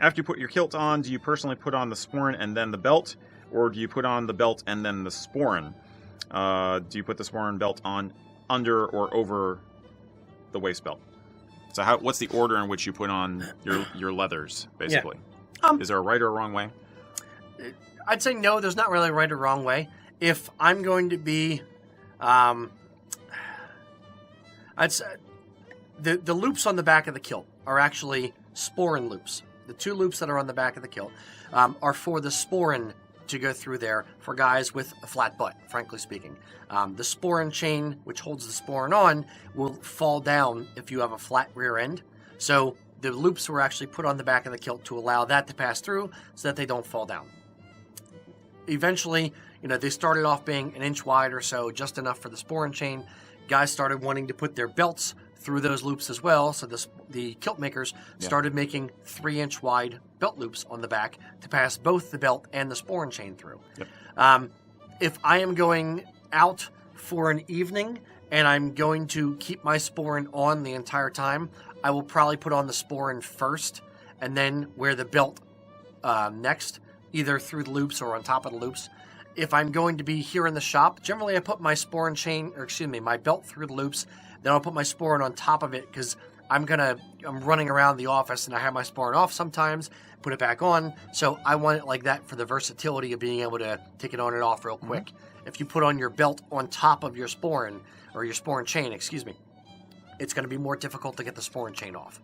After you put your kilt on, do you personally put on the sporran and then the belt, or do you put on the belt and then the sporran? Do you put the sporran belt on under or over the waist belt? So what's the order in which you put on your leathers, basically? Yeah. Is there a right or a wrong way? I'd say no, there's not really a right or wrong way. If I'm going to be... I'd say the loops on the back of the kilt are actually sporran loops. The 2 loops that are on the back of the kilt are for the sporran to go through there for guys with a flat butt, frankly speaking. The sporran chain, which holds the sporran on, will fall down if you have a flat rear end. So the loops were actually put on the back of the kilt to allow that to pass through so that they don't fall down. Eventually, they started off being an inch wide or so, just enough for the sporran chain. Guys started wanting to put their belts through those loops as well, so the kilt makers started making 3-inch wide belt loops on the back to pass both the belt and the sporran chain through. Yep. If I am going out for an evening and I'm going to keep my sporran on the entire time, I will probably put on the sporran first and then wear the belt next, either through the loops or on top of the loops. If I'm going to be here in the shop, generally I put my sporran chain, my belt through the loops, then I'll put my sporran on top of it because I'm running around the office and I have my sporran off sometimes, put it back on. So I want it like that for the versatility of being able to take it on and off real quick. Mm-hmm. If you put on your belt on top of your sporran, or your sporran chain, it's going to be more difficult to get the sporran chain off.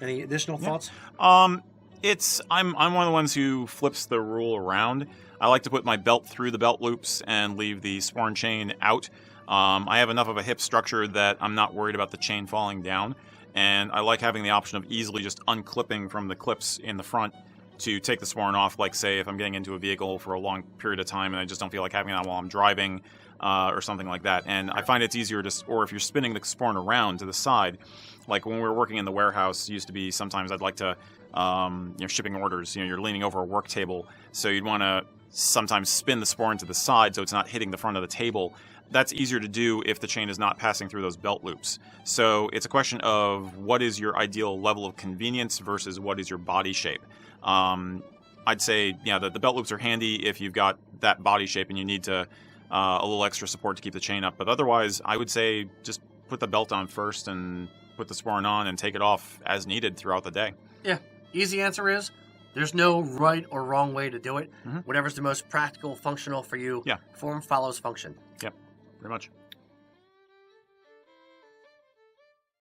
Any additional thoughts? I'm one of the ones who flips the rule around. I like to put my belt through the belt loops and leave the sporran chain out. I have enough of a hip structure that I'm not worried about the chain falling down, and I like having the option of easily just unclipping from the clips in the front to take the sporran off, like say if I'm getting into a vehicle for a long period of time and I just don't feel like having that while I'm driving or something like that. And I find it's easier or if you're spinning the sporran around to the side, like when we were working in the warehouse, it used to be sometimes I'd like to, shipping orders, you're leaning over a work table, so you'd want to sometimes spin the sporran to the side so it's not hitting the front of the table. That's easier to do if the chain is not passing through those belt loops. So it's a question of what is your ideal level of convenience versus what is your body shape. I'd say, the belt loops are handy if you've got that body shape and you need to a little extra support to keep the chain up. But otherwise, I would say just put the belt on first and put the sporran on and take it off as needed throughout the day. Yeah. Easy answer is there's no right or wrong way to do it. Mm-hmm. Whatever's the most practical, functional for you. Yeah. Form follows function. Yep. Pretty much.